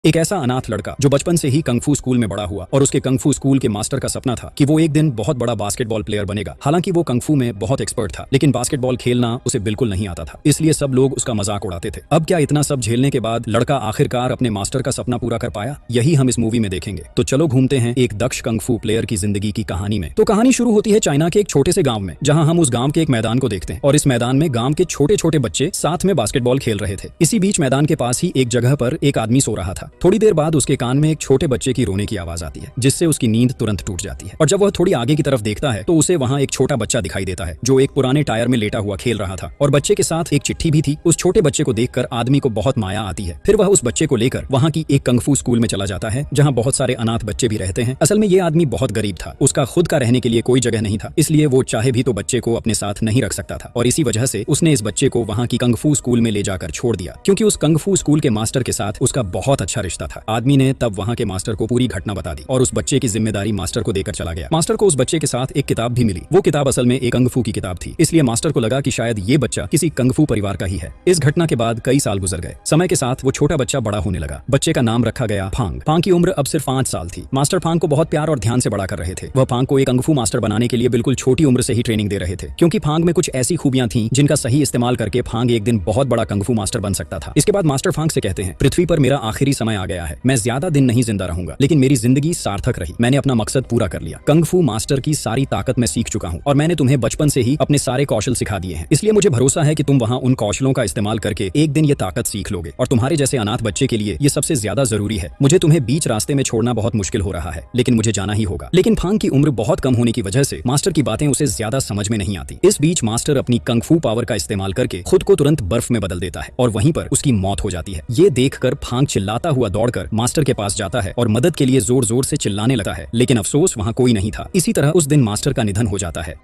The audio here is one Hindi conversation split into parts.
एक ऐसा अनाथ लड़का जो बचपन से ही कंग फू स्कूल में बड़ा हुआ और उसके कंग फू स्कूल के मास्टर का सपना था कि वो एक दिन बहुत बड़ा बास्केटबॉल प्लेयर बनेगा। हालांकि वो कंग फू में बहुत एक्सपर्ट था, लेकिन बास्केटबॉल खेलना उसे बिल्कुल नहीं आता था, इसलिए सब लोग उसका मजाक उड़ाते थे। अब क्या इतना सब झेलने के बाद लड़का आखिरकार अपने मास्टर का सपना पूरा कर पाया? यही हम इस मूवी में देखेंगे। तो चलो घूमते हैं एक दक्ष कंग फू प्लेयर की जिंदगी की कहानी में। तो कहानी शुरू होती है चाइना के एक छोटे से गाँव में, जहाँ हम उस गाँव के एक मैदान को देखते हैं और इस मैदान में गाँव के छोटे छोटे बच्चे साथ में बास्केटबॉल खेल रहे थे। इसी बीच मैदान के पास ही एक जगह पर एक आदमी सो रहा था। थोड़ी देर बाद उसके कान में एक छोटे बच्चे की रोने की आवाज आती है, जिससे उसकी नींद तुरंत टूट जाती है। और जब वह थोड़ी आगे की तरफ देखता है तो उसे वहां एक छोटा बच्चा दिखाई देता है जो एक पुराने टायर में लेटा हुआ खेल रहा था और बच्चे के साथ एक चिट्ठी भी थी। उस छोटे बच्चे को देखकर आदमी को बहुत माया आती है। फिर वह उस बच्चे को लेकर वहां की एक कंग फू स्कूल में चला जाता है, जहां बहुत सारे अनाथ बच्चे भी रहते हैं। असल में ये आदमी बहुत गरीब था, उसका खुद का रहने के लिए कोई जगह नहीं था, इसलिए वो चाहे भी तो बच्चे को अपने साथ नहीं रख सकता था। और इसी वजह से उसने इस बच्चे को वहां की कंग फू स्कूल में ले जाकर छोड़ दिया, क्योंकि उस कंग फू स्कूल के मास्टर के साथ उसका बहुत अच्छा रिश्ता था। आदमी ने तब वहां के मास्टर को पूरी घटना बता दी और उस बच्चे की जिम्मेदारी मास्टर को देकर चला गया। मास्टर को उस बच्चे के साथ एक किताब भी मिली। वो किताब असल में एक कंग फू की किताब थी, इसलिए मास्टर को लगा कि शायद ये बच्चा किसी कंग फू परिवार का ही है। इस घटना के बाद कई साल गुजर गए। समय के साथ वो छोटा बच्चा बड़ा होने लगा। बच्चे का नाम रखा गया फांग। फांग की उम्र अब सिर्फ 5 साल थी। मास्टर फांग को बहुत प्यार और ध्यान से बड़ा कर रहे थे। वह फांग को एक कंग फू मास्टर बनाने के लिए बिल्कुल छोटी उम्र से ही ट्रेनिंग दे रहे थे, क्योंकि फांग में कुछ ऐसी खूबियां थी जिनका सही इस्तेमाल करके फांग एक दिन बहुत बड़ा कंग फू मास्टर बन सकता था। इसके बाद मास्टर फांग से कहते हैं, पृथ्वी पर मेरा आखिरी समय आ गया है। मैं ज्यादा दिन नहीं जिंदा रहूंगा, लेकिन मेरी जिंदगी सार्थक रही। मैंने अपना मकसद पूरा कर लिया। कंग फू मास्टर की सारी ताकत मैं सीख चुका हूँ और मैंने तुम्हें बचपन से ही अपने सारे कौशल सिखा दिए हैं, इसलिए मुझे भरोसा है कि तुम वहाँ उन कौशलों का इस्तेमाल करके एक दिन ये ताकत सीख लोगे। और तुम्हारे जैसे अनाथ बच्चे के लिए ये सबसे ज्यादा जरूरी है। मुझे तुम्हें बीच रास्ते में छोड़ना बहुत मुश्किल हो रहा है, लेकिन मुझे जाना ही होगा। लेकिन फांग की उम्र बहुत कम होने की वजह से मास्टर की बातें उसे ज्यादा समझ में नहीं आती। इस बीच मास्टर अपनी कंग फू पावर का इस्तेमाल करके खुद को तुरंत बर्फ में बदल देता है और वहीं पर उसकी मौत हो जाती है। ये देखकर फांग चिल्लाता हुआ दौड़कर मास्टर के पास जाता है और मदद के लिए जोर जोर से चिल्लाने लगता है, लेकिन अफसोस वहां कोई नहीं था। इसी तरह उस दिन मास्टर का निधन हो जाता है।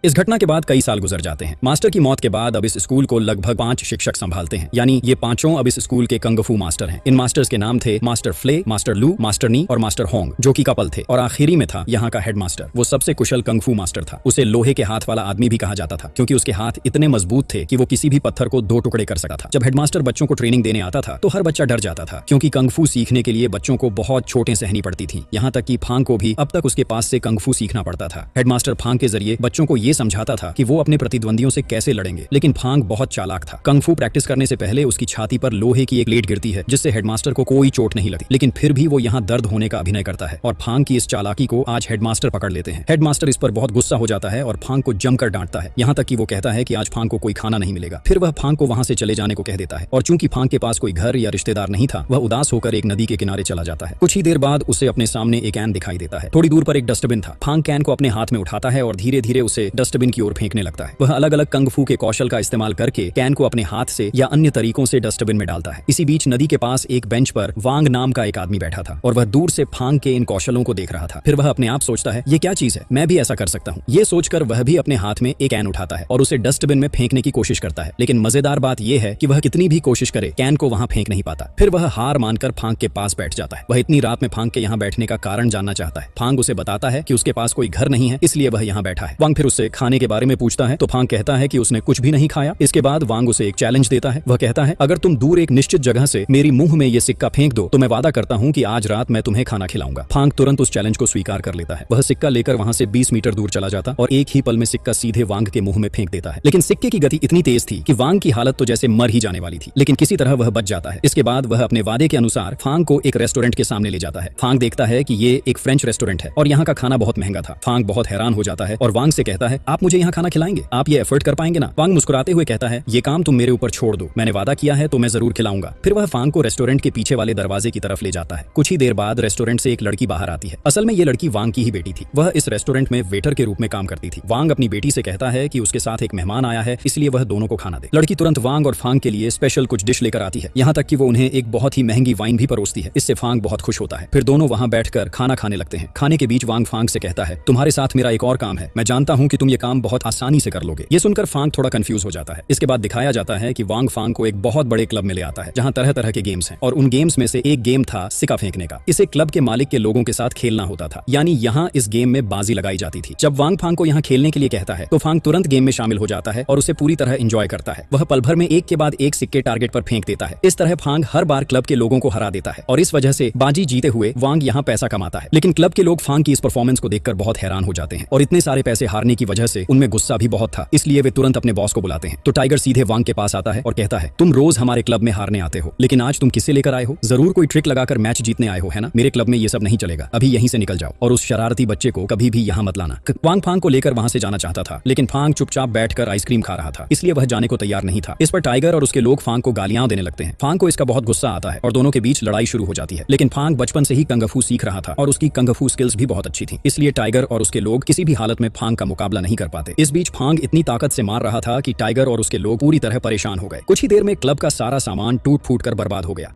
इस घटना के बाद कई साल गुजर जाते हैं। मास्टर की मौत के बाद अब इस स्कूल को लगभग 5 शिक्षक संभालते हैं, यानी ये पांचों अब इस स्कूल के कंग फू मास्टर हैं। इन मास्टर्स के नाम थे मास्टर फ्ले, मास्टर लू, मास्टर नी और मास्टर होंग, जो कि कपल थे। और आखिरी में था यहाँ का हेडमास्टर। वो सबसे कुशल कंग फू मास्टर था। उसे लोहे के हाथ वाला आदमी भी कहा जाता था, क्योंकि उसके हाथ इतने मजबूत थे कि वो किसी भी पत्थर को 2 टुकड़े कर सकता था। जब हेडमास्टर बच्चों को ट्रेनिंग देने आता था तो हर बच्चा डर जाता था, क्योंकि कंग फू सीखने के लिए बच्चों को बहुत चोटें सहनी पड़ती थी। यहाँ तक कि फांग को भी अब तक उसके पास से कंग फू सीखना पड़ता था। हेडमास्टर फांग के जरिए बच्चों को ये समझाता था कि वो अपने प्रतिद्वंदियों से कैसे लड़ेंगे। लेकिन फांग बहुत चालाक था। कंग फू प्रैक्टिस करने से पहले उसकी छाती पर लोहे की एक प्लेट गिरती है, जिससे हेडमास्टर को कोई चोट नहीं लगती, लेकिन फिर भी वो यहाँ दर्द होने का अभिनय करता है। और फांग की इस चालाकी को आज हेडमास्टर पकड़ लेते हैं। हेडमास्टर इस पर बहुत गुस्सा हो जाता है और फांग को जमकर डांटता है, यहाँ तक कि वो कहता है कि आज फांग को कोई खाना नहीं मिलेगा। फिर वह फांग को वहां से चले जाने को कह देता है। और चूंकि फांग के पास कोई घर या रिश्तेदार नहीं था, वह उदास होकर एक नदी के किनारे चला जाता है। कुछ ही देर बाद उसे अपने सामने एक कैन दिखाई देता है। थोड़ी दूर पर एक डस्टबिन था। फांग कैन को अपने हाथ में उठाता है और धीरे धीरे उसे डस्टबिन की ओर फेंकने लगता है। वह अलग अलग कंग फू के कौशल का इस्तेमाल करके कैन को अपने हाथ से या अन्य तरीकों से डस्टबिन में डालता है। इसी बीच नदी के पास एक बेंच पर वांग नाम का एक आदमी बैठा था और वह दूर से फांग के इन कौशलों को देख रहा था। फिर वह अपने आप सोचता है, ये क्या चीज है, मैं भी ऐसा कर सकता हूँ। ये सोचकर वह भी अपने हाथ में एक कैन उठाता है और उसे डस्टबिन में फेंकने की कोशिश करता है। लेकिन मजेदार बात यह है कि वह कितनी भी कोशिश करे, कैन को वहां फेंक नहीं पाता। फिर वह हार मानकर फांग के पास बैठ जाता है। वह इतनी रात में फांग के यहाँ बैठने का कारण जानना चाहता है। फांग उसे बताता है कि उसके पास कोई घर नहीं है, इसलिए वह यहाँ बैठा है। वांग फिर उससे खाने के बारे में पूछता है तो फांग कहता है कि उसने कुछ भी नहीं खाया। इसके बाद वांग उसे एक चैलेंज देता है। वह कहता है, अगर तुम दूर एक निश्चित जगह से मेरी मुंह में ये सिक्का फेंक दो तो मैं वादा करता हूँ कि आज रात मैं तुम्हें खाना खिलाऊंगा। फांग तुरंत उस चैलेंज को स्वीकार कर लेता है। वह सिक्का लेकर वहां से 20 मीटर दूर चला जाता और एक ही पल में सिक्का सीधे वांग के मुंह में फेंक देता है। लेकिन सिक्के की गति इतनी तेज थी कि वांग की हालत तो जैसे मर ही जाने वाली थी, लेकिन किसी तरह वह बच जाता है। इसके बाद वह अपने वादे के अनुसार फांग को एक रेस्टोरेंट के सामने ले जाता है। फांग देखता है कि ये एक फ्रेंच रेस्टोरेंट है और यहाँ का खाना बहुत महंगा था। फांग बहुत हैरान हो जाता है और वांग से कहता है, आप मुझे यहाँ खाना खिलाएंगे? आप ये एफर्ट कर पाएंगे ना? वांग मुस्कुराते हुए कहता है, ये काम तुम मेरे ऊपर छोड़ दो, मैंने वादा किया है तो मैं जरूर खिलाऊंगा। फिर वह फांग को रेस्टोरेंट के पीछे वाले दरवाजे की तरफ ले जाता है। कुछ ही देर बाद रेस्टोरेंट से एक लड़की बाहर आती है। असल में ये लड़की वांग की ही बेटी थी। वह इस रेस्टोरेंट में वेटर के रूप में काम करती थी। वांग अपनी बेटी से कहता है कि उसके साथ एक मेहमान आया है, इसलिए वह दोनों को खाना दे। लड़की तुरंत वांग और फांग के लिए स्पेशल कुछ डिश लेकर आती है, यहाँ तक कि वो उन्हें एक बहुत ही महंगी वाइन भी परोसती है। इससे फांग बहुत खुश होता है। फिर दोनों वहाँ बैठकर खाना खाने लगते हैं। खाने के बीच वांग फांग से कहता है, तुम्हारे साथ मेरा एक और काम है। मैं जानता हूँ कि तुम ये काम बहुत आसानी से कर लोगे। ये सुनकर फांग थोड़ा कंफ्यूज हो जाता है। इसके बाद दिखाया जाता है कि वांग फांग को एक बहुत बड़े क्लब में ले आता है जहाँ तरह तरह के गेम्स हैं और उन गेम्स में से एक गेम था सिक्का फेंकने का। इसे क्लब के मालिक के लोगों के साथ खेलना होता था, यानी यहाँ इस गेम में बाजी लगाई जाती थी। जब वांग फांग को यहाँ खेलने के लिए कहता है तो फांग तुरंत गेम में शामिल हो जाता है और उसे पूरी तरह एंजॉय करता है। वह पल भर में एक के बाद एक सिक्के टारगेट पर फेंक देता है। इस तरह फांग हर बार क्लब के लोगों को हरा देता है और इस वजह से बाजी जीते हुए वांग यहाँ पैसा कमाता है। लेकिन क्लब के लोग फांग की इस परफॉर्मेंस को देखकर बहुत हैरान हो जाते हैं और इतने सारे पैसे हारने की वजह से उनमें गुस्सा भी बहुत था, इसलिए वे तुरंत अपने बॉस को बुलाते हैं। तो टाइगर सीधे वांग के पास आता है और कहता है, तुम रोज हमारे क्लब में हारने आते हो, लेकिन आज तुम किसे लेकर आए हो? जरूर कोई ट्रिक लगाकर मैच जीतने आए हो, है ना? मेरे क्लब में ये सब नहीं चलेगा, अभी यहीं से निकल जाओ और उस शरारती बच्चे को कभी भी यहाँ मत लाना। वांग फांग को लेकर वहां से जाना चाहता था, लेकिन फांग चुपचाप बैठकर आइसक्रीम खा रहा था, इसलिए वह जाने को तैयार नहीं था। इस पर टाइगर और उसके लोग फांग को गालियां देने लगते हैं। फांग को इसका बहुत गुस्सा आता है और दोनों के बीच लड़ाई शुरू हो जाती है। लेकिन फांग बचपन से ही कंगफू सीख रहा था और उसकी कंगफू स्किल्स भी बहुत अच्छी थी, इसलिए टाइगर और उसके लोग किसी भी हालत में फांग का मुकाबला नहीं कर पाते। इस बीच फांग इतनी ताकत से मार रहा था कि टाइगर और उसके लोग पूरी तरह परेशान हो गए। कुछ ही देर में क्लब का सारा सामान टूट फूट कर बर्बाद हो गया।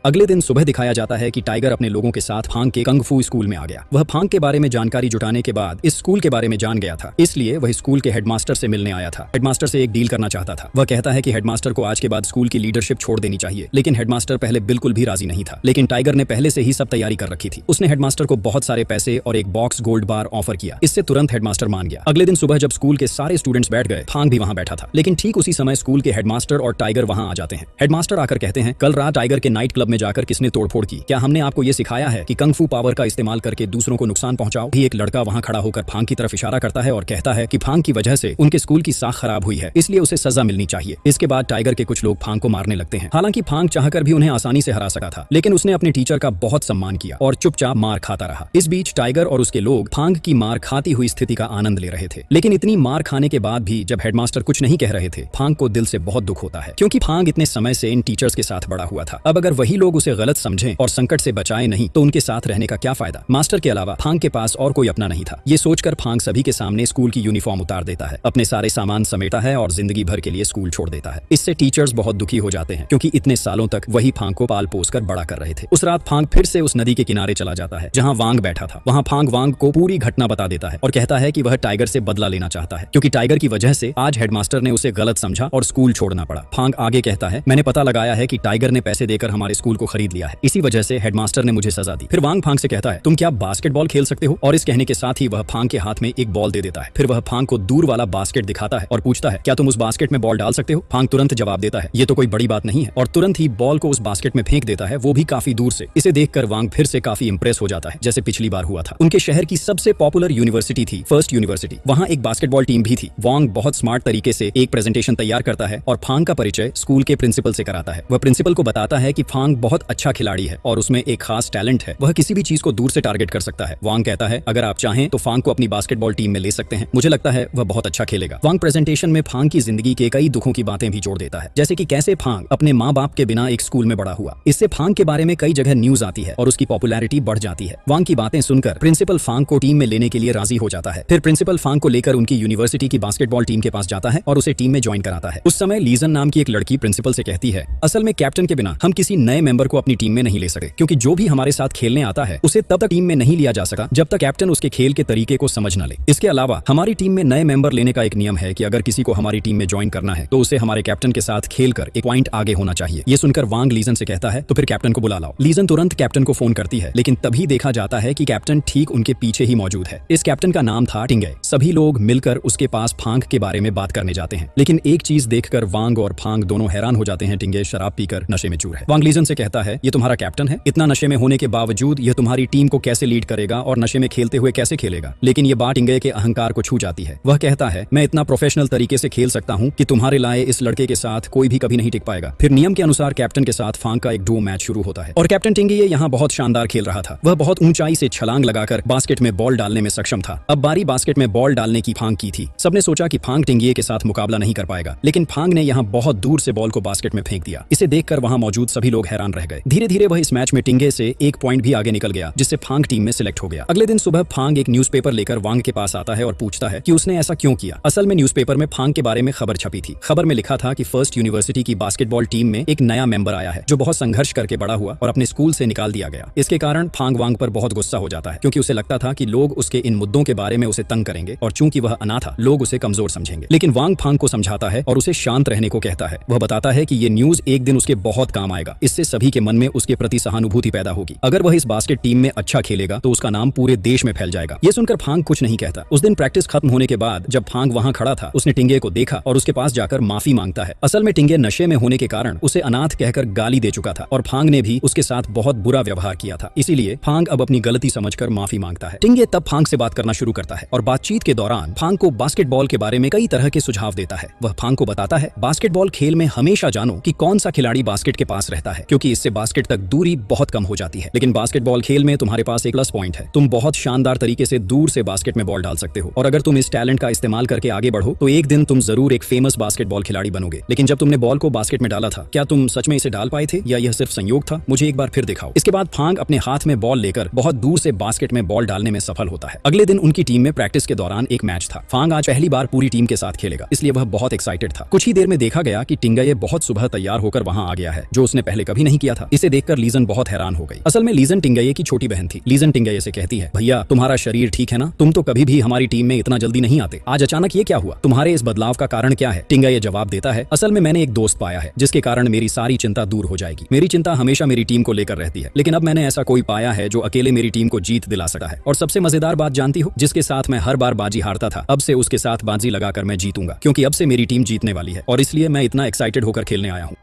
अगले दिन सुबह दिखाया जाता है कि टाइगर अपने लोगों के साथ फांग के कंगफू स्कूल में आ गया। वह फांग के बारे में जानकारी जुटाने के बाद इस स्कूल के बारे में जान गया था, इसलिए वह स्कूल के हेडमास्टर से मिलने आया था। हेडमास्टर से एक डील करना चाहता था। वह कहता है कि हेडमास्टर को आज के बाद स्कूल की लीडरशिप छोड़ देनी चाहिए, लेकिन हेडमास्टर पहले बिल्कुल भी राजी नहीं था। लेकिन टाइगर ने पहले से ही सब तैयारी कर रखी थी। उसने हेडमास्टर को बहुत सारे पैसे और एक बॉक्स गोल्ड बार ऑफर किया। इससे तुरंत हेडमास्टर मान गया। अगले दिन सुबह जब स्कूल के सारे स्टूडेंट्स बैठ गए, फांग भी वहां बैठा था। लेकिन ठीक उसी समय स्कूल के हेडमास्टर और टाइगर वहां आ जाते हैं। हेडमास्टर आकर कहते हैं, कल रात टाइगर के नाइट क्लब में जाकर किसने तोड़फोड़ की? क्या हमने आपको ये सिखाया है कि कंगफू पावर का इस्तेमाल करके दूसरों को नुकसान पहुंचाओ? भी एक लड़का वहां खड़ा होकर फांग की तरफ इशारा करता है और कहता है कि फांग की वजह से उनके स्कूल की साख खराब हुई है, इसलिए उसे सजा मिलनी चाहिए। इसके बाद टाइगर के कुछ लोग फांग को मारने लगते हैं। हालांकि फांग चाहकर भी उन्हें आसानी से हरा सका था, लेकिन उसने अपने टीचर का बहुत सम्मान किया और चुपचाप मार खाता रहा। इस बीच टाइगर और उसके लोग फांग की मार खाती हुई स्थिति का आनंद ले रहे थे। लेकिन इतनी मार खाने के बाद भी जब हेडमास्टर कुछ नहीं कह रहे थे, फांग को दिल से बहुत दुख होता है, क्योंकि फांग इतने समय से इन टीचर्स के साथ बड़ा हुआ था। अब अगर वही लोग उसे गलत समझें और संकट से बचाए नहीं तो उनके साथ रहने का क्या फायदा? मास्टर के अलावा फांग के पास और कोई अपना नहीं था। ये सोचकर फांग सभी के सामने स्कूल की यूनिफॉर्म उतार देता है, अपने सारे सामान समेटा है और जिंदगी भर के लिए स्कूल छोड़ देता है। इससे टीचर्स बहुत दुखी हो जाते हैं, क्योंकि इतने सालों तक वही फांग को पाल पोस कर बड़ा कर रहे थे। उस रात फांग फिर से उस नदी के किनारे चला जाता है जहाँ वांग बैठा था। वहाँ फांग वांग को पूरी घटना बता देता है और कहता है कि वह टाइगर से बदला लेना चाहता है, क्योंकि टाइगर की वजह से आज हेडमास्टर ने उसे गलत समझा और स्कूल छोड़ना पड़ा। फांग आगे कहता है, मैंने पता लगाया है कि टाइगर ने पैसे देकर हमारे स्कूल को खरीद लिया है, इसी वजह से हेडमास्टर ने मुझे सजा दी। फिर वांग फांग से कहता है, तुम क्या बास्केटबॉल खेल सकते हो? और इस कहने के साथ ही वह फांग के हाथ में एक बॉल दे देता है। फिर वह फांग को दूर वाला बास्केट दिखाता है और पूछता है, क्या तुम उस बास्केट में बॉल डाल सकते हो? फांग तुरंत जवाब देता है, ये तो कोई बड़ी बात नहीं है, और तुरंत ही बॉल को उस बास्केट में फेंक देता है, वो भी काफी दूर से। इसे देखकर वांग फिर से काफी इंप्रेस हो जाता है, जैसे पिछली बार हुआ था। उनके शहर की सबसे पॉपुलर यूनिवर्सिटी थी फर्स्ट यूनिवर्सिटी। वहाँ एक बास्केटबॉल टीम भी थी। वांग बहुत स्मार्ट तरीके से एक प्रेजेंटेशन तैयार करता है और फांग का परिचय स्कूल के प्रिंसिपल से कराता है। वह प्रिंसिपल को बताता है कि फांग बहुत अच्छा खिलाड़ी है और उसमें एक खास टैलेंट है, वह किसी भी चीज को दूर से टारगेट कर सकता है। वांग कहता है, अगर आप चाहें तो फांग को अपनी बास्केटबॉल टीम में ले सकते हैं, मुझे लगता है वह बहुत अच्छा खेलेगा। वांग प्रेजेंटेशन में फांग की जिंदगी के कई दुखों की बातें भी जोड़ देता है, जैसे कि कैसे फांग अपने माँ बाप के बिना एक स्कूल में बड़ा हुआ। इससे फांग के बारे में कई जगह न्यूज आती है और उसकी पॉपुलैरिटी बढ़ जाती है। वांग की बातें सुनकर प्रिंसिपल फांग को टीम में लेने के लिए राजी हो जाता है। फिर प्रिंसिपल फांग को लेकर उनकी यूनिवर्सिटी की बास्केटबॉल टीम के पास जाता है और उसे टीम में ज्वाइन कराता है। उस समय लीजन नाम की एक लड़की प्रिंसिपल से कहती है, असल में कैप्टन के बिना हम किसी नए मेंबर को अपनी टीम में नहीं ले सकते, क्योंकि जो भी हमारे साथ खेलने आता है उसे तब तक टीम में नहीं लिया जा सका जब तक कैप्टन उसके खेल के तरीके को समझ न ले। इसके अलावा हमारी टीम में नए मेंबर लेने का एक नियम है कि अगर किसी को हमारी टीम में ज्वाइन करना है तो उसे हमारे कैप्टन के साथ खेलकर एक पॉइंट आगे होना चाहिए। ये सुनकर वांग लीजन से कहता है, तो फिर कैप्टन को बुला लाओ। लीजन तुरंत कैप्टन को फोन करती है, लेकिन तभी देखा जाता है कि कैप्टन ठीक उनके पीछे ही मौजूद है। इस कैप्टन का नाम था टिंगे। सभी लोग मिलकर उसके पास फांग के बारे में बात करने जाते हैं, लेकिन एक चीज देखकर वांग और फांग दोनों हैरान हो जाते हैं। टिंगे शराब पीकर नशे में चूर है। वांग लीजन से कहता है, ये तुम्हारा कैप्टन है? इतना नशे में होने के बावजूद यह तुम्हारी टीम को कैसे लीड करेगा और नशे में खेलते हुए कैसे खेलेगा? लेकिन ये बात टिंगे के अहंकार को छू जाती है। वह कहता है, मैं इतना प्रोफेशनल तरीके से खेल सकता हूँ कि तुम्हारे लाए इस लड़के के साथ कोई भी कभी नहीं टिक पाएगा। फिर नियम के अनुसार कैप्टन के साथ फांग का एक डुओ मैच शुरू होता है और कैप्टन टिंगे यहाँ बहुत शानदार खेल रहा था। वह बहुत ऊंचाई से छलांग लगाकर बास्केट में बॉल डालने में सक्षम था। अब बारी बास्केट में बॉल डालने की फांग की थी। सबने सोचा कि फांग टिंगे के साथ मुकाबला नहीं कर पाएगा, लेकिन फांग ने यहाँ बहुत दूर से बॉल को बास्केट में फेंक दिया। इसे देखकर वहाँ मौजूद सभी लोग हैरान हैरान रह गए। धीरे धीरे वह इस मैच में टिंगे से एक पॉइंट भी आगे निकल गया, जिससे फांग टीम में सिलेक्ट हो गया। अगले दिन सुबह फांग एक न्यूज़पेपर लेकर वांग के पास आता है और पूछता है कि उसने ऐसा क्यों किया। असल में न्यूज़पेपर में फांग के बारे में खबर छपी थी। खबर में लिखा था कि फर्स्ट यूनिवर्सिटी की बास्केटबॉल टीम में एक नया मेंबर आया है जो बहुत संघर्ष करके बड़ा हुआ और अपने स्कूल से निकाल दिया गया। इसके कारण फांग वांग पर बहुत गुस्सा हो जाता है, क्योंकि उसे लगता था कि लोग उसके इन मुद्दों के बारे में उसे तंग करेंगे और चूंकि वह अनाथ था, लोग उसे कमजोर समझेंगे। लेकिन वांग फांग को समझाता है और उसे शांत रहने को कहता है। वह बताता है कि ये न्यूज एक दिन उसके बहुत काम आएगा। इससे सभी के मन में उसके प्रति सहानुभूति पैदा होगी। अगर वह इस बास्केट टीम में अच्छा खेलेगा तो उसका नाम पूरे देश में फैल जाएगा। ये सुनकर फांग कुछ नहीं कहता। उस दिन प्रैक्टिस खत्म होने के बाद जब फांग वहां खड़ा था, उसने टिंगे को देखा और उसके पास जाकर माफी मांगता है। असल में टिंगे नशे में होने के कारण उसे अनाथ कहकर गाली दे चुका था और फांग ने भी उसके साथ बहुत बुरा व्यवहार किया था। इसीलिए फांग अब अपनी गलती समझकर माफी मांगता है। टिंगे तब फांग से बात करना शुरू करता है और बातचीत के दौरान फांग को बास्केटबॉल के बारे में कई तरह के सुझाव देता है। वह फांग को बताता है, बास्केटबॉल खेल में हमेशा जानो कि कौन सा खिलाड़ी बास्केट के पास रहता है, क्योंकि इससे बास्केट तक दूरी बहुत कम हो जाती है। लेकिन बास्केटबॉल खेल में तुम्हारे पास एक प्लस पॉइंट है, तुम बहुत शानदार तरीके से दूर से बास्केट में बॉल डाल सकते हो और अगर तुम इस टैलेंट का इस्तेमाल करके आगे बढ़ो तो एक दिन तुम जरूर एक फेमस बास्केटबॉल खिलाड़ी बनोगे। लेकिन जब तुमने बॉल को बास्केट में डाला था, क्या तुम सच में इसे डाल पाए थे या यह सिर्फ संयोग था? मुझे एक बार फिर दिखाओ। इसके बाद फांग अपने हाथ में बॉल लेकर बहुत दूर से बास्केट में बॉल डालने में सफल होता है। अगले दिन उनकी टीम में प्रैक्टिस के दौरान एक मैच था। फांग आज पहली बार पूरी टीम के साथ खेलेगा, इसलिए वह बहुत एक्साइटेड था। कुछ ही देर में देखा गया कि टिंगये बहुत सुबह तैयार होकर वहां आ गया है, जो उसने पहले कभी नहीं किया था। इसे देखकर लीजन बहुत हैरान हो गई। असल में लीजन टिंगये की छोटी बहन थी। लीजन टिंगये से कहती है, भैया तुम्हारा शरीर ठीक है ना? तुम तो कभी भी हमारी टीम में इतना जल्दी नहीं आते, आज अचानक ये क्या हुआ? तुम्हारे इस बदलाव का कारण क्या है? टिंगये जवाब देता है, असल में मैंने एक दोस्त पाया है जिसके कारण मेरी सारी चिंता दूर हो जाएगी। मेरी चिंता हमेशा मेरी टीम को लेकर रहती है, लेकिन अब मैंने ऐसा कोई पाया है जो अकेले मेरी टीम को जीत दिला सकता है। और सबसे मजेदार बात जानती हो, जिसके साथ मैं हर बार बाजी हारता था, अब से उसके साथ बाजी लगाकर मैं जीतूंगा, क्योंकि अब से मेरी टीम जीतने वाली है और इसलिए मैं इतना एक्साइटेड होकर खेलने आया हूँ।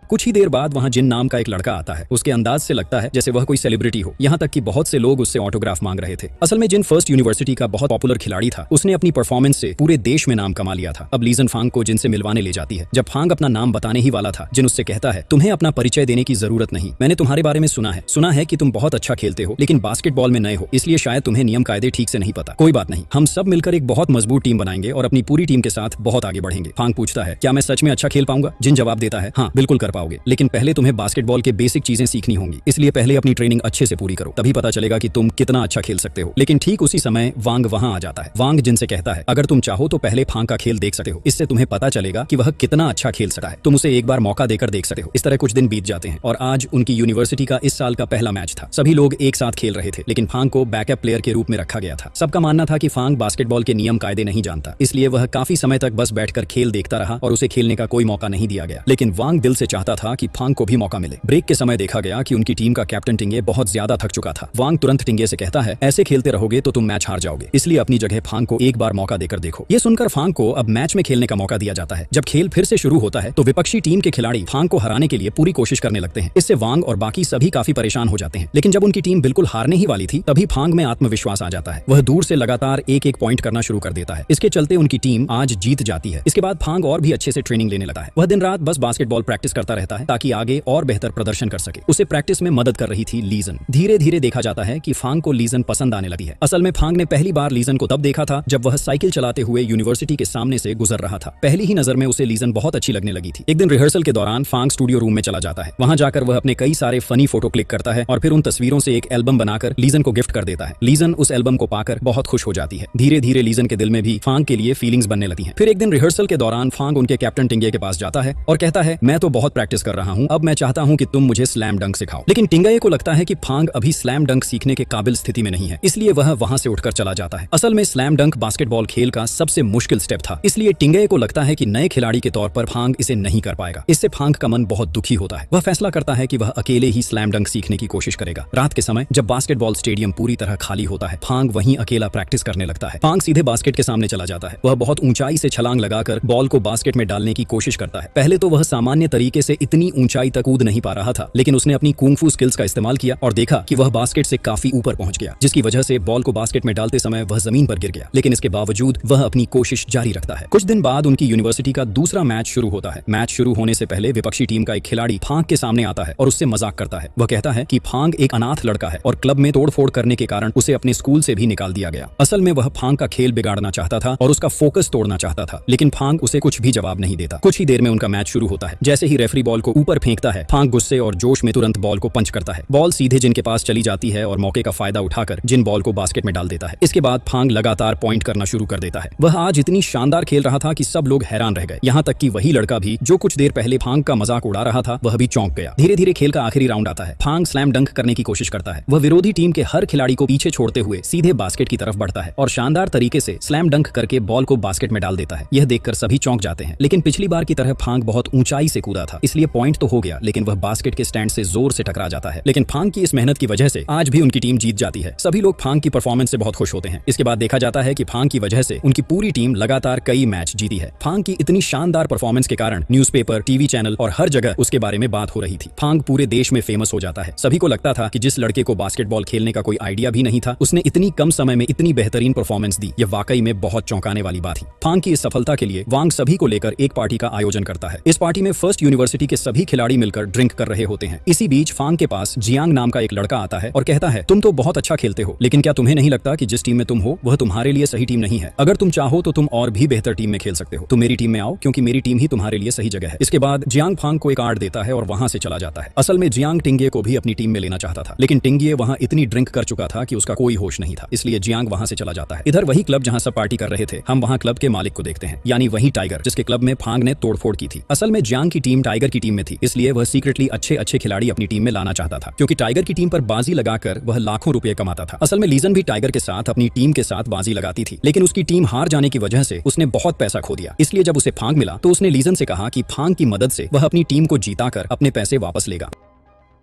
कुछ ही देर बाद वहां जिन नाम का एक लड़का आता है। उसके अंदाज से लगता है जैसे वह कोई सेलिब्रिटी हो, यहाँ तक कि बहुत से लोग उससे ऑटोग्राफ मांग रहे थे। असल में जिन फर्स्ट यूनिवर्सिटी का बहुत पॉपुलर खिलाड़ी था, उसने अपनी परफॉर्मेंस से पूरे देश में नाम कमा लिया था। अब लीजन फांग को जिनसे मिलवाने ले जाती है। जब फांग अपना नाम बताने ही वाला था, जिन उससे कहता है, तुम्हें अपना परिचय देने की जरूरत नहीं, मैंने तुम्हारे बारे में सुना है कि तुम बहुत अच्छा खेलते हो, लेकिन बास्केटबॉल में नए हो, इसलिए शायद तुम्हें नियम कायदे ठीक से नहीं पता। कोई बात नहीं, हम सब मिलकर एक बहुत मजबूत टीम बनाएंगे और अपनी पूरी टीम के साथ बहुत आगे बढ़ेंगे। फांग पूछता है, क्या मैं सच में अच्छा खेल पाऊंगा? जिन जवाब देता है, हाँ बिल्कुल कर पाओगे, लेकिन पहले तुम्हें बास्केटबॉल के बेसिक चीजें सीखनी होंगी, इसलिए पहले अपनी ट्रेनिंग अच्छे से पूरी करो, तभी पता चलेगा कि तुम कितना अच्छा खेल सकते हो। लेकिन ठीक उसी समय वांग वहां आ जाता है। वांग जिनसे कहता है, अगर तुम चाहो तो पहले फांग का खेल देख सकते हो, इससे तुम्हें पता चलेगा कि वह कितना अच्छा खेल सकता है, तुम उसे एक बार मौका देकर देख सकते हो। इस तरह कुछ दिन बीत जाते हैं और आज उनकी यूनिवर्सिटी का इस साल का पहला मैच था। सभी लोग एक साथ खेल रहे थे, लेकिन फांग को बैकअप प्लेयर के रूप में रखा गया था। सबका मानना था कि फांग बास्केटबॉल के नियम कायदे नहीं जानता, इसलिए वह काफी समय तक बस बैठकर खेल देखता रहा और उसे खेलने का कोई मौका नहीं दिया गया। लेकिन वांग दिल से चाहता था कि फांग को भी मौका मिले। ब्रेक के समय देखा गया कि उनकी टीम का कैप्टन टिंगे बहुत ज्यादा थक चुका था। वांग तुरंत टिंगे से कहता है, ऐसे खेलते रहोगे तो तुम मैच हार जाओगे, इसलिए अपनी जगह फांग को एक बार मौका देकर देखो। ये सुनकर फांग को अब मैच में खेलने का मौका दिया जाता है। जब खेल फिर से शुरू होता है तो विपक्षी टीम के खिलाड़ी फांग को हराने के लिए पूरी कोशिश करने लगते हैं। इससे वांग और बाकी सभी काफी परेशान हो जाते हैं। लेकिन जब उनकी टीम बिल्कुल हारने ही वाली थी, तभी फांग में आत्मविश्वास आ जाता है। वह दूर से लगातार एक एक पॉइंट करना शुरू कर देता है। इसके चलते उनकी टीम आज जीत जाती है। इसके बाद फांग और भी अच्छे से ट्रेनिंग लेने लगता है। वह दिन रात बस बास्केटबॉल प्रैक्टिस करता रहता है ताकि आगे और बेहतर प्रदर्शन कर सके। उसे प्रैक्टिस में मदद कर रही थी लीजन। धीरे धीरे देखा जाता है कि फांग को लीजन पसंद आने लगी है। असल में फांग ने पहली बार लीजन को तब देखा था जब वह साइकिल चलाते हुए यूनिवर्सिटी के सामने से गुजर रहा था। पहली ही नजर में उसे लीजन बहुत अच्छी लगने लगी थी। एक दिन रिहर्सल के दौरान फांग स्टूडियो रूम में चला जाता है। वहां जाकर वह अपने कई सारे फनी फोटो क्लिक करता है और फिर उन तस्वीरों से एक एल्बम बनाकर लीजन को गिफ्ट कर देता है। लीजन उस एल्बम को पाकर बहुत खुश हो जाती है। धीरे धीरे लीजन के दिल में भी फांग के लिए फीलिंग्स बनने लगती हैं। फिर एक दिन रिहर्सल के दौरान फांग उनके कैप्टन टिंगे के पास जाता है और कहता है, मैं तो बहुत प्रैक्टिस कर रहा हूँ, अब मैं चाहता हूँ कि तुम मुझे स्लैम डंक सिखाओ। लेकिन टिंगे को लगता है कि फांग अभी स्लैम डंक सीखने के काबिल स्थिति में नहीं है, इसलिए वह वहां से उठकर चला जाता है। असल में स्लैम डंक बास्केटबॉल खेल का सबसे मुश्किल स्टेप था, इसलिए टिंगे को लगता है कि नए खिलाड़ी के तौर पर फांग इसे नहीं कर पाएगा। इससे फांग का मन बहुत दुखी होता है। वह फैसला करता है कि वह अकेले ही स्लैम डंक सीखने की कोशिश करेगा। रात के समय जब बास्केटबॉल स्टेडियम पूरी तरह खाली होता है, फांग वहीं अकेला प्रैक्टिस करने लगता है। फांग सीधे बास्केट के सामने चला जाता है। वह बहुत ऊंचाई से छलांग लगाकर बॉल को बास्केट में डालने की कोशिश करता है। पहले तो वह सामान्य तरीके से इतनी ऊंचाई तक कूद नहीं पा रहा था, लेकिन उसने अपनी कुंग-फू स्किल्स का इस्तेमाल किया और देखा कि वह बास्केट से काफी ऊपर पहुंच गया, जिसकी वजह से बॉल को बास्केट में डालते समय वह जमीन पर गिर गया। लेकिन इसके बावजूद वह अपनी कोशिश जारी रखता है। कुछ दिन बाद उनकी यूनिवर्सिटी का दूसरा मैच शुरू होता है। मैच शुरू होने से पहले विपक्षी टीम का एक खिलाड़ी फांग के सामने आता है और उससे मजाक करता है। वह कहता है कि फांग एक अनाथ लड़का है और क्लब में तोड़फोड़ करने के कारण उसे अपने स्कूल से भी निकाल दिया गया। असल में वह फांग का खेल बिगाड़ना चाहता था और उसका फोकस तोड़ना चाहता था, लेकिन फांग उसे कुछ भी जवाब नहीं देता। कुछ ही देर में उनका मैच शुरू होता है। जैसे ही रेफरी आखिरी बॉल को ऊपर फेंकता है, फांग गुस्से और जोश में तुरंत बॉल को पंच करता है। बॉल सीधे जिन के पास चली जाती है और मौके का फायदा उठाकर जिन बॉल को बास्केट में डाल देता है। इसके बाद फांग लगातार पॉइंट करना शुरू कर देता है। वह आज इतनी शानदार खेल रहा था कि सब लोग हैरान रह गए, यहाँ तक कि वही लड़का भी जो कुछ देर पहले फांग का मजाक उड़ा रहा था वह भी चौंक गया। धीरे धीरे खेल का आखिरी राउंड आता है। फांग स्लैम डंक करने की कोशिश करता है। वह विरोधी टीम के हर खिलाड़ी को पीछे छोड़ते हुए सीधे बास्केट की तरफ बढ़ता है और शानदार तरीके से स्लैम डंक करके बॉल को बास्केट में डाल देता है। यह देखकर सभी चौंक जाते हैं, लेकिन पिछली बार की तरह फांग बहुत ऊंचाई से कूदा था, इसलिए पॉइंट तो हो गया, लेकिन वह बास्केट के स्टैंड से जोर से टकरा जाता है। लेकिन फांग की इस मेहनत की वजह से आज भी उनकी टीम जीत जाती है। सभी लोग फांग की परफॉर्मेंस से बहुत खुश होते हैं। इसके बाद देखा जाता है कि फांग की वजह से उनकी पूरी टीम लगातार कई मैच जीती है। फांग की इतनी शानदार परफॉर्मेंस के कारण न्यूज़पेपर, टीवी चैनल और हर जगह उसके बारे में बात हो रही थी। फांग पूरे देश में फेमस हो जाता है। सभी को लगता था कि जिस लड़के को बास्केटबॉल खेलने का कोई आइडिया भी नहीं था, उसने इतनी कम समय में इतनी बेहतरीन परफॉर्मेंस दी। यह वाकई में बहुत चौंकाने वाली बात थी। फांग की इस सफलता के लिए वांग सभी को लेकर एक पार्टी का आयोजन करता है। इस पार्टी में फर्स्ट यूनिवर्सिटी के सभी खिलाड़ी मिलकर ड्रिंक कर रहे होते हैं। इसी बीच फांग के पास जियांग नाम का एक लड़का आता है और कहता है, तुम तो बहुत अच्छा खेलते हो, लेकिन क्या तुम्हें नहीं लगता कि जिस टीम में तुम हो वह तुम्हारे लिए सही टीम नहीं है? अगर तुम चाहो तो तुम और भी बेहतर टीम में खेल सकते हो। तुम मेरी टीम में आओ, क्योंकि मेरी टीम ही तुम्हारे लिए सही जगह है। इसके बाद जियांग फांग को एक कार्ड देता है और वहां से चला जाता है। असल में जियांग टिंगे को भी अपनी टीम में लेना चाहता था, लेकिन टिंगे वहां इतनी ड्रिंक कर चुका था कि उसका कोई होश नहीं था, इसलिए जियांग वहां से चला जाता है। इधर वही क्लब जहां सब पार्टी कर रहे थे, हम वहां क्लब के मालिक को देखते हैं, यानी वही टाइगर जिसके क्लब में फांग ने तोड़फोड़ की थी। असल में जियांग की टीम टाइगर की टीम में थी, इसलिए वह सीक्रेटली अच्छे खिलाड़ी अपनी टीम में लाना चाहता था, क्योंकि टाइगर की टीम पर बाजी लगाकर वह लाखों रुपए कमाता था। असल में लीजन भी टाइगर के साथ अपनी टीम के साथ बाजी लगाती थी, लेकिन उसकी टीम हार जाने की वजह से उसने बहुत पैसा खो दिया। इसलिए जब उसे फांग मिला तो उसने लीजन से कहा कि फांग की मदद से वह अपनी टीम को जीताकर अपने पैसे वापस लेगा।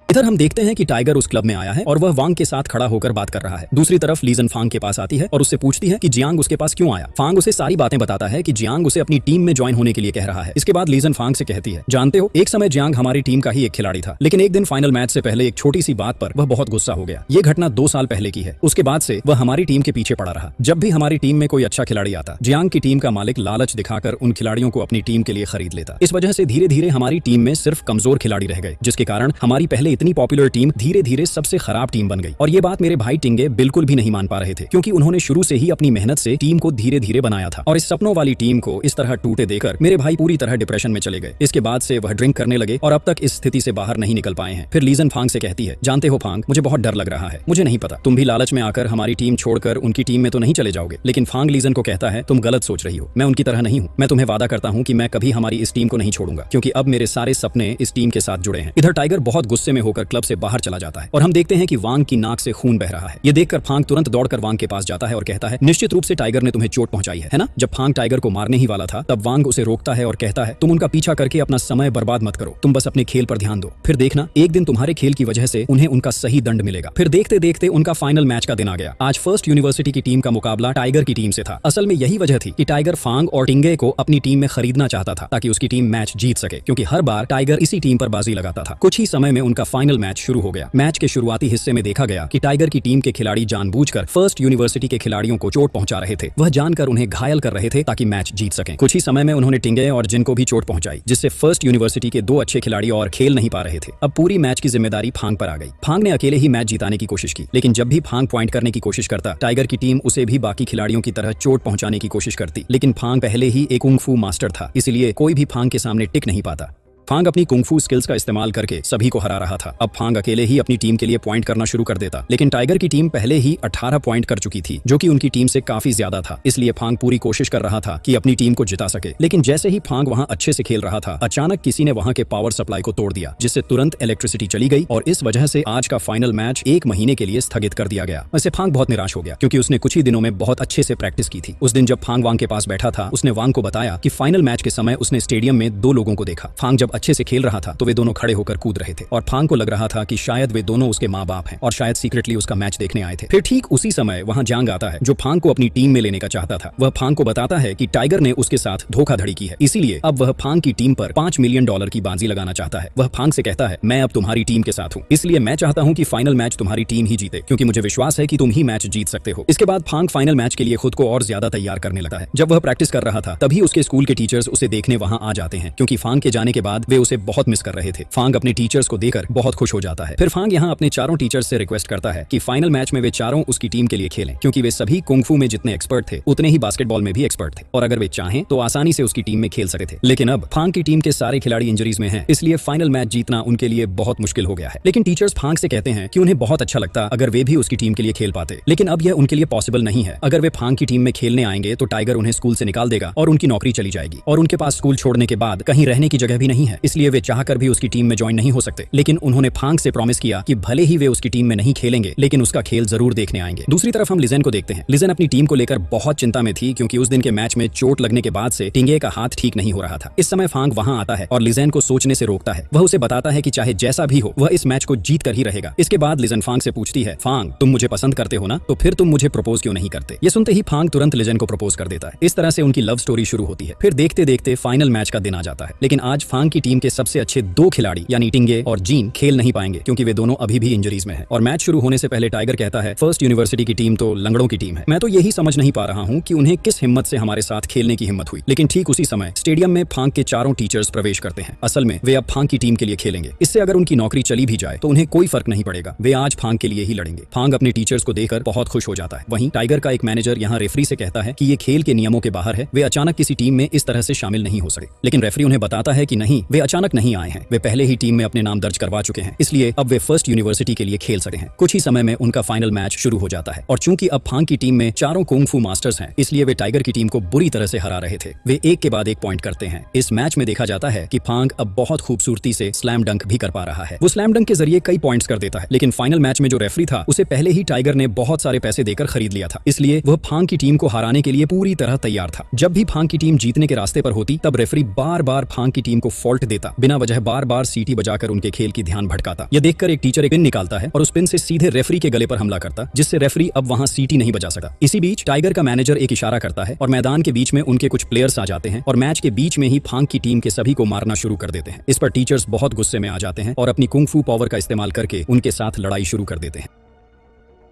इधर हम देखते हैं कि टाइगर उस क्लब में आया है और वह वांग के साथ खड़ा होकर बात कर रहा है। दूसरी तरफ लीजन फांग के पास आती है और उससे पूछती है कि जियांग उसके पास क्यों आया। फांग उसे सारी बातें बताता है कि जियांग उसे अपनी टीम में ज्वाइन होने के लिए कह रहा है। इसके बाद लीजन फांग से कहती है, जानते हो, एक समय जियांग हमारी टीम का ही एक खिलाड़ी था, लेकिन एक दिन फाइनल मैच से पहले एक छोटी सी बात पर वह बहुत गुस्सा हो गया। ये घटना 2 साल पहले की है। उसके बाद से वह हमारी टीम के पीछे पड़ा रहा। जब भी हमारी टीम में कोई अच्छा खिलाड़ी आता, जियांग की टीम का मालिक लालच दिखाकर उन खिलाड़ियों को अपनी टीम के लिए खरीद लेता। इस वजह से धीरे धीरे हमारी टीम में सिर्फ कमजोर खिलाड़ी रह गए, जिसके कारण हमारी पहले इतनी पॉपुलर टीम धीरे धीरे सबसे खराब टीम बन गई। और ये बात मेरे भाई टिंगे बिल्कुल भी नहीं मान पा रहे थे, क्योंकि उन्होंने शुरू से ही अपनी मेहनत से टीम को धीरे धीरे बनाया था। और इस सपनों वाली टीम को इस तरह टूटे देकर मेरे भाई पूरी तरह डिप्रेशन में चले गए। इसके बाद से वह ड्रिंक करने लगे और अब तक इस स्थिति से बाहर नहीं निकल पाए हैं। फिर लीजन फांग से कहती है, जानते हो फांग, मुझे बहुत डर लग रहा है। मुझे नहीं पता तुम भी लालच में आकर हमारी टीम छोड़कर उनकी टीम में तो नहीं चले जाओगे। लेकिन फांग लीजन को कहता है, तुम गलत सोच रही हो, मैं उनकी तरह नहीं हूँ। मैं तुम्हें वादा करता हूँ कि मैं कभी हमारी इस टीम को नहीं छोड़ूंगा, क्योंकि अब मेरे सारे सपने इस टीम के साथ जुड़े हैं। इधर टाइगर बहुत गुस्से में होकर क्लब से बाहर चला जाता है और हम देखते हैं कि वांग की नाक से खून बह रहा है। ये देखकर फांग तुरंत दौड़कर वांग के पास जाता है और कहता है, निश्चित रूप से टाइगर ने तुम्हें चोट पहुंचाई है ना? जब फांग टाइगर को मारने ही वाला था, तब वांग उसे रोकता है और कहता है, तुम उनका पीछा करके अपना समय बर्बाद मत करो, तुम बस अपने खेल पर ध्यान दो। फिर देखना, एक दिन तुम्हारे खेल की वजह से उन्हें उनका सही दंड मिलेगा। फिर देखते देखते उनका फाइनल मैच का दिन आ गया। आज फर्स्ट यूनिवर्सिटी की टीम का मुकाबला टाइगर की टीम से था। असल में यही वजह थी कि टाइगर फांग और टिंगे को अपनी टीम में खरीदना चाहता था, ताकि उसकी टीम मैच जीत सके, क्योंकि हर बार टाइगर इसी टीम पर बाजी लगाता था। कुछ ही समय में उनका फाइनल मैच शुरू हो गया। मैच के शुरुआती हिस्से में देखा गया कि टाइगर की टीम के खिलाड़ी जानबूझकर फर्स्ट यूनिवर्सिटी के खिलाड़ियों को चोट पहुंचा रहे थे। वह जानकर उन्हें घायल कर रहे थे ताकि मैच जीत सकें। कुछ ही समय में उन्होंने टिंगे और जिन को भी चोट पहुंचाई, जिससे फर्स्ट यूनिवर्सिटी के 2 अच्छे खिलाड़ी और खेल नहीं पा रहे थे। अब पूरी मैच की जिम्मेदारी फांग पर आ गई। फांग ने अकेले ही मैच जिताने की कोशिश की, लेकिन जब भी फांग पॉइंट करने की कोशिश करता, टाइगर की टीम उसे भी बाकी खिलाड़ियों की तरह चोट पहुंचाने की कोशिश करती। लेकिन फांग पहले ही एक कुंग फू मास्टर था, इसलिए कोई भी फांग के सामने टिक नहीं पाता। फांग अपनी कुंगफू स्किल्स का इस्तेमाल करके सभी को हरा रहा था। अब फांग अकेले ही अपनी टीम के लिए पॉइंट करना शुरू कर देता, लेकिन टाइगर की टीम पहले ही 18 पॉइंट कर चुकी थी, जो कि उनकी टीम से काफी ज्यादा था। इसलिए फांग पूरी कोशिश कर रहा था कि अपनी टीम को जिता सके। लेकिन जैसे ही फांग वहां अच्छे से खेल रहा था, अचानक किसी ने वहां के पावर सप्लाई को तोड़ दिया, जिससे तुरंत इलेक्ट्रिसिटी चली गई और इस वजह से आज का फाइनल मैच 1 महीने के लिए स्थगित कर दिया गया। वैसे फांग बहुत निराश हो गया, क्योंकि उसने कुछ ही दिनों में बहुत अच्छे से प्रैक्टिस की थी। उस दिन जब फांग वांग के पास बैठा था, उसने वांग को बताया कि फाइनल मैच के समय उसने स्टेडियम में 2 लोगों को देखा। फांग जब अच्छे से खेल रहा था तो वे दोनों खड़े होकर कूद रहे थे और फांग को लग रहा था कि शायद वे दोनों उसके माँ बाप हैं और शायद सीक्रेटली उसका मैच देखने आए थे। फिर ठीक उसी समय वहां जांग आता है, जो फांग को अपनी टीम में लेने का चाहता था। वह फांग को बताता है कि टाइगर ने उसके साथ धोखाधड़ी की है, इसीलिए अब वह फांग की टीम पर $5 मिलियन की बाजी लगाना चाहता है। वह फांग से कहता है, मैं अब तुम्हारी टीम के साथ हूँ, इसलिए मैं चाहता हूँ कि फाइनल मैच तुम्हारी टीम ही जीते, क्योंकि मुझे विश्वास है कि तुम ही मैच जीत सकते हो। इसके बाद फांग फाइनल मैच के लिए खुद को और ज्यादा तैयार करने लगा है। जब वह प्रैक्टिस कर रहा था, तभी उसके स्कूल के टीचर्स उसे देखने वहां आ जाते हैं, क्योंकि फांग के जाने के बाद वे उसे बहुत मिस कर रहे थे। फांग अपने टीचर्स को देकर बहुत खुश हो जाता है। फिर फांग यहाँ अपने चारों टीचर्स से रिक्वेस्ट करता है कि फाइनल मैच में वे चारों उसकी टीम के लिए खेलें, क्योंकि वे सभी कुंग-फू में जितने एक्सपर्ट थे उतने ही बास्केटबॉल में भी एक्सपर्ट थे और अगर वे चाहें तो आसानी से उसकी टीम में खेल सकते थे। लेकिन अब फांग की टीम के सारे खिलाड़ी इंजरीज में हैं, इसलिए फाइनल मैच जीतना उनके लिए बहुत मुश्किल हो गया है। लेकिन टीचर्स फांग से कहते हैं कि उन्हें बहुत अच्छा लगता अगर वे भी उसकी टीम के लिए खेल पाते, लेकिन अब यह उनके लिए पॉसिबल नहीं है। अगर वे फांग की टीम में खेलने आएंगे तो टाइगर उन्हें स्कूल से निकाल देगा और उनकी नौकरी चली जाएगी और उनके पास स्कूल छोड़ने के बाद कहीं रहने की जगह भी नहीं है, इसलिए वे चाहकर भी उसकी टीम में ज्वाइन नहीं हो सकते। लेकिन उन्होंने फांग से प्रॉमिस किया कि भले ही वे उसकी टीम में नहीं खेलेंगे लेकिन उसका खेल जरूर देखने आएंगे। दूसरी तरफ हम लिजेन को देखते हैं। लिजेन अपनी टीम को लेकर बहुत चिंता में थी, क्योंकि उस दिन के मैच में चोट लगने के बाद से टिंगे का हाथ ठीक नहीं हो रहा था। इस समय फांग वहां आता है और लिजेन को सोचने से रोकता है। वह उसे बताता है कि चाहे जैसा भी हो वह इस मैच को जीत कर ही रहेगा। इसके बाद लिजेन फांग से पूछती है, फांग तुम मुझे पसंद करते हो ना, तो फिर तुम मुझे प्रपोज क्यों नहीं करते? ये सुनते ही फांग तुरंत लिजेन को प्रपोज कर देता है। इस तरह से उनकी लव स्टोरी शुरू होती है। फिर देखते देखते फाइनल मैच का दिन आ जाता है, लेकिन आज फांग की टीम के सबसे अच्छे दो खिलाड़ी यानी टिंगे और जीन खेल नहीं पाएंगे, क्योंकि वे दोनों अभी भी इंजरीज में हैं। और मैच शुरू होने से पहले टाइगर कहता है, फर्स्ट यूनिवर्सिटी की टीम तो लंगड़ों की टीम है। मैं तो यही समझ नहीं पा रहा हूँ कि उन्हें किस हिम्मत से हमारे साथ खेलने की हिम्मत हुई। लेकिन ठीक उसी समय स्टेडियम में फांग के चारों टीचर्स प्रवेश करते हैं। असल में वे अब फांग की टीम के लिए खेलेंगे। इससे अगर उनकी नौकरी चली भी जाए तो उन्हें कोई फर्क नहीं पड़ेगा, वे आज फांग के लिए ही लड़ेंगे। फांग अपने टीचर्स को देखकर बहुत खुश हो जाता है। वहीं टाइगर का एक मैनेजर यहाँ रेफरी से कहता है कि ये खेल के नियमों के बाहर है, वे अचानक किसी टीम में इस तरह से शामिल नहीं हो सके। लेकिन रेफरी उन्हें बताता है कि नहीं, वे अचानक नहीं आए हैं, वे पहले ही टीम में अपने नाम दर्ज करवा चुके हैं, इसलिए अब वे फर्स्ट यूनिवर्सिटी के लिए खेल सकते हैं। कुछ ही समय में उनका फाइनल मैच शुरू हो जाता है और चूंकि अब फांग की टीम में चारों कुंग-फू मास्टर्स हैं, इसलिए वे टाइगर की टीम को बुरी तरह से हरा रहे थे। वे एक के बाद एक पॉइंट करते हैं। इस मैच में देखा जाता है कि फांग अब बहुत खूबसूरती से स्लैम डंक भी कर पा रहा है। वो स्लैम डंक के जरिए कई पॉइंट्स कर देता है, लेकिन फाइनल मैच में जो रेफरी था उसे पहले ही टाइगर ने बहुत सारे पैसे देकर खरीद लिया था, इसलिए वह फांग की टीम को हराने के लिए पूरी तरह तैयार था। जब भी फांग की टीम जीतने के रास्ते पर होती तब रेफरी बार बार फांग की टीम को फॉल्ट देता, बिना वजह बार बार सीटी बजाकर उनके खेल की ध्यान भटकाता। यह देखकर एक टीचर एक पिन निकालता है और उस पिन से सीधे रेफरी के गले पर हमला करता, जिससे रेफरी अब वहां सीटी नहीं बजा सकता। इसी बीच टाइगर का मैनेजर एक इशारा करता है और मैदान के बीच में उनके कुछ प्लेयर्स आ जाते हैं और मैच के बीच में ही फांग की टीम के सभी को मारना शुरू कर देते हैं। इस पर टीचर्स बहुत गुस्से में आ जाते हैं और अपनी कुंग-फू पावर का इस्तेमाल करके उनके साथ लड़ाई शुरू कर देते हैं।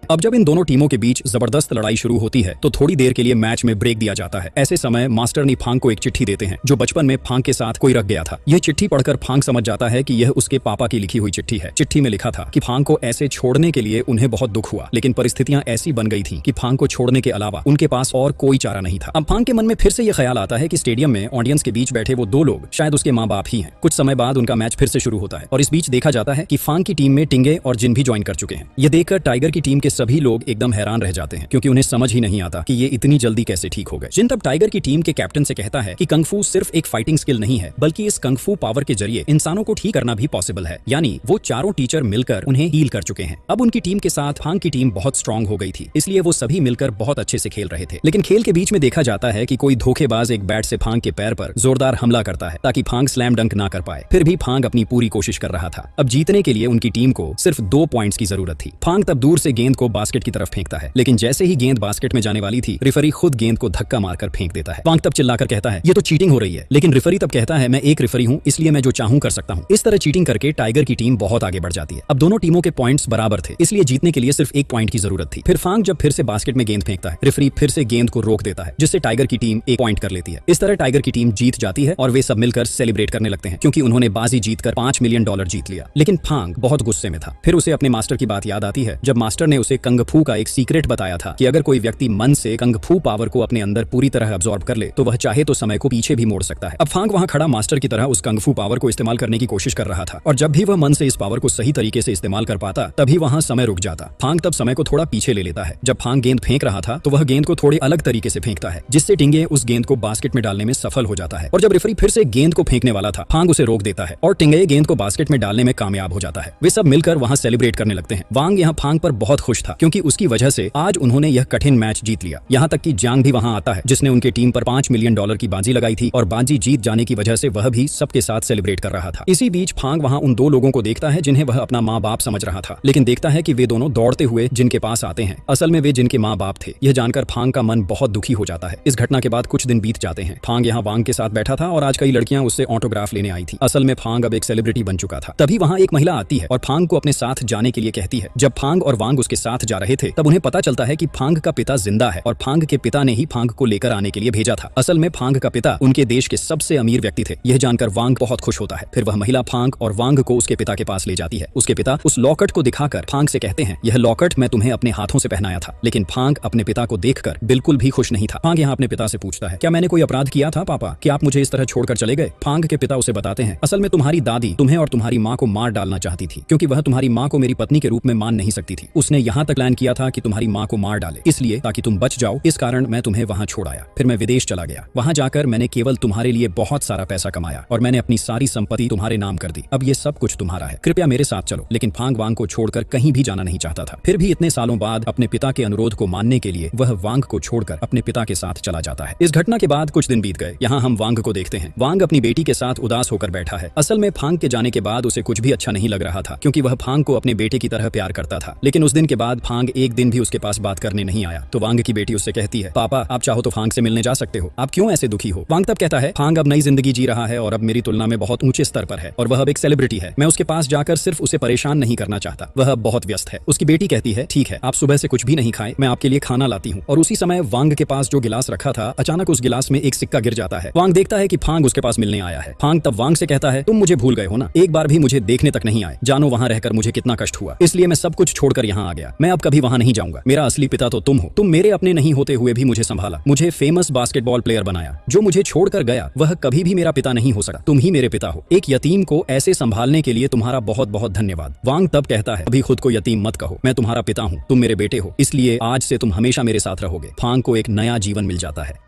अब जब इन दोनों टीमों के बीच जबरदस्त लड़ाई शुरू होती है तो थोड़ी देर के लिए मैच में ब्रेक दिया जाता है। ऐसे समय मास्टर नी फांग को एक चिट्ठी देते हैं जो बचपन में फांग के साथ कोई रख गया था। यह चिट्ठी पढ़कर फांग समझ जाता है कि यह उसके पापा की लिखी हुई चिट्ठी है। चिट्ठी में लिखा था कि फांग को ऐसे छोड़ने के लिए उन्हें बहुत दुख हुआ, लेकिन परिस्थितियां ऐसी बन गई थी कि फांग को छोड़ने के अलावा उनके पास और कोई चारा नहीं था। अब फांग के मन में फिर से यह ख्याल आता है कि स्टेडियम में ऑडियंस के बीच बैठे वो दो लोग शायद उसके माँ बाप ही हैं। कुछ समय बाद उनका मैच फिर से शुरू होता है और इस बीच देखा जाता है कि फांग की टीम में टिंगे और जिन भी ज्वाइन कर चुके हैं। यह देखकर टाइगर की टीम के सभी लोग एकदम हैरान रह जाते हैं, क्योंकि उन्हें समझ ही नहीं आता कि ये इतनी जल्दी कैसे ठीक हो गए। जिन तब टाइगर की टीम के कैप्टन से कहता है कि कंग-फू सिर्फ एक फाइटिंग स्किल नहीं है, बल्कि इस कंग-फू पावर के जरिए इंसानों को ठीक करना भी पॉसिबल है। यानी वो चारों टीचर मिलकर उन्हें हील कर चुके हैं। अब उनकी टीम के साथ फांग की टीम बहुत स्ट्रांग हो गई थी, इसलिए वो सभी मिलकर बहुत अच्छे से खेल रहे थे। लेकिन खेल के बीच में देखा जाता है कि कोई धोखेबाज एक बैट से फांग के पैर पर जोरदार हमला करता है ताकि फांग स्लैम डंक ना कर पाए। फिर भी फांग अपनी पूरी कोशिश कर रहा था। अब जीतने के लिए उनकी टीम को सिर्फ 2 पॉइंट्स की जरूरत थी। फांग तब दूर से गेंद को बास्केट की तरफ फेंकता है, लेकिन जैसे ही गेंद बास्केट में जाने वाली थी, रेफरी खुद गेंद को धक्का मारकर फेंक देता है। फांग तब चिल्लाकर कहता है, ये तो चीटिंग हो रही है, लेकिन रेफरी तब कहता है, मैं एक रेफरी हूं, इसलिए मैं जो चाहूं कर सकता हूं। इस तरह चीटिंग करके टाइगर की टीम बहुत आगे बढ़ जाती है। अब दोनों टीमों के पॉइंट्स बराबर थे, इसलिए जीतने के लिए सिर्फ 1 पॉइंट की जरूरत थी। फिर फांग जब फिर से बास्केट में गेंद फेंकता है, रेफरी फिर से गेंद को रोक देता है, जिससे टाइगर की टीम 1 पॉइंट कर लेती है। इस तरह टाइगर की टीम जीत जाती है और वे सब मिलकर सेलिब्रेट करने लगते हैं, क्योंकि उन्होंने बाजी जीतकर $5 मिलियन जीत लिया। लेकिन फांग बहुत गुस्से में था। फिर उसे अपने मास्टर की बात याद आती है, जब मास्टर ने उसे कंग-फू का एक सीक्रेट बताया था कि अगर कोई व्यक्ति मन से कंग-फू पावर को अपने अंदर पूरी तरह अब्सॉर्ब कर ले तो वह चाहे तो समय को पीछे भी मोड़ सकता है। अब फांग वहां खड़ा मास्टर की तरह उस कंग-फू पावर को इस्तेमाल करने की कोशिश कर रहा था, और जब भी वह मन से इस पावर को सही तरीके से इस्तेमाल कर पाता तभी वहां समय रुक जाता। फांग तब समय को थोड़ा पीछे ले लेता है। जब फांग गेंद फेंक रहा था तो वह गेंद को थोड़े अलग तरीके से फेंकता है, जिससे टिंगे उस गेंद को बास्केट में डालने में सफल हो जाता है। और जब रेफरी फिर से गेंद को फेंकने वाला था, फांग उसे रोक देता है और टिंगे गेंद को बास्केट में डालने में कामयाब हो जाता है। वे सब मिलकर वहां सेलिब्रेट करने लगते हैं। वांग यहाँ फांग पर बहुत खुश था, क्योंकि उसकी वजह से आज उन्होंने यह कठिन मैच जीत लिया। यहाँ तक कि जांग भी वहां आता है, जिसने उनके टीम पर $5 मिलियन की बाजी लगाई थी, और बाजी जीत जाने की वजह से वह भी सबके साथ सेलिब्रेट कर रहा था। इसी बीच फांग वहां उन 2 लोगों को देखता है जिन्हें वह अपना माँ बाप समझ रहा था, लेकिन देखता है कि वे दोनों दौड़ते हुए जिनके पास आते हैं, असल में वे जिनके माँ बाप थे। यह जानकर फांग का मन बहुत दुखी हो जाता है। इस घटना के बाद कुछ दिन बीत जाते हैं। फांग यहाँ वांग के साथ बैठा था और आज कई लड़कियां उससे ऑटोग्राफ लेने आई थी। असल में फांग अब एक सेलिब्रिटी बन चुका था। तभी वहां एक महिला आती है और फांग को अपने साथ जाने के लिए कहती है। जब फांग और वांग उसके साथ साथ जा रहे थे तब उन्हें पता चलता है कि फांग का पिता जिंदा है और फांग के पिता ने ही फांग को लेकर आने के लिए भेजा था। असल में फांग का पिता उनके देश के सबसे अमीर व्यक्ति थे। यह जानकर वांग बहुत खुश होता है। फिर वह महिला फांग और वांग को उसके पिता के पास ले जाती है। उसके पिता उस लॉकेट को दिखाकर फांग से कहते हैं, यह लॉकेट मैं तुम्हें अपने हाथों से पहनाया था। लेकिन फांग अपने पिता को देखकर बिल्कुल भी खुश नहीं था। फांग यहाँ अपने पिता से पूछता है, क्या मैंने कोई अपराध किया था पापा कि आप मुझे इस तरह छोड़कर चले गए? फांग के पिता उसे बताते हैं, असल में तुम्हारी दादी तुम्हें और तुम्हारी माँ को मार डालना चाहती थी क्योंकि वह तुम्हारी माँ को मेरी पत्नी के रूप में मान नहीं सकती थी। उसने यहाँ तक प्लान किया था कि तुम्हारी माँ को मार डाले, इसलिए ताकि तुम बच जाओ। इस कारण मैं तुम्हें वहाँ छोड़ आया। फिर मैं विदेश चला गया। वहाँ जाकर मैंने केवल तुम्हारे लिए बहुत सारा पैसा कमाया और मैंने अपनी सारी संपत्ति तुम्हारे नाम कर दी। अब ये सब कुछ तुम्हारा है, कृपया मेरे साथ चलो। लेकिन फांग वांग को छोड़कर कहीं भी जाना नहीं चाहता था। फिर भी इतने सालों बाद अपने पिता के अनुरोध को मानने के लिए वह वांग को छोड़कर अपने पिता के साथ चला जाता है। इस घटना के बाद कुछ दिन बीत गए। यहाँ हम वांग को देखते हैं। वांग अपनी बेटी के साथ उदास होकर बैठा है। असल में फांग के जाने के बाद उसे कुछ भी अच्छा नहीं लग रहा था क्योंकि वह फांग को अपने बेटे की तरह प्यार करता था। लेकिन उस दिन के बाद फांग एक दिन भी उसके पास बात करने नहीं आया। तो वांग की बेटी उससे कहती है, पापा आप चाहो तो फांग से मिलने जा सकते हो, आप क्यों ऐसे दुखी हो? वांग तब कहता है, फांग अब नई जिंदगी जी रहा है और अब मेरी तुलना में बहुत ऊंचे स्तर पर है और वह अब एक सेलिब्रिटी है। मैं उसके पास जाकर सिर्फ उसे परेशान नहीं करना चाहता, वह अब बहुत व्यस्त है। उसकी बेटी कहती है, ठीक है, आप सुबह से कुछ भी नहीं खाए, मैं आपके लिए खाना लाती हूँ। और उसी समय वांग के पास जो गिलास रखा था, अचानक उस गिलास में एक सिक्का गिर जाता है। वांग देखता है कि फांग उसके पास मिलने आया है। फांग तब वांग से कहता है, तुम मुझे भूल गए हो ना, एक बार भी मुझे देखने तक नहीं आए। जानो वहाँ रहकर मुझे कितना कष्ट हुआ, इसलिए मैं सब कुछ छोड़कर यहाँ आ गया। मैं अब कभी वहाँ नहीं जाऊंगा। मेरा असली पिता तो तुम हो। तुम मेरे अपने नहीं होते हुए भी मुझे संभाला, मुझे फेमस बास्केटबॉल प्लेयर बनाया। जो मुझे छोड़कर गया वह कभी भी मेरा पिता नहीं हो सका। तुम ही मेरे पिता हो। एक यतीम को ऐसे संभालने के लिए तुम्हारा बहुत बहुत धन्यवाद। वांग तब कहता है, अभी खुद को यतीम मत कहो, मैं तुम्हारा पिता हूँ, तुम मेरे बेटे हो, इसलिए आज से तुम हमेशा मेरे साथ रहोगे। फांग को एक नया जीवन मिल जाता है।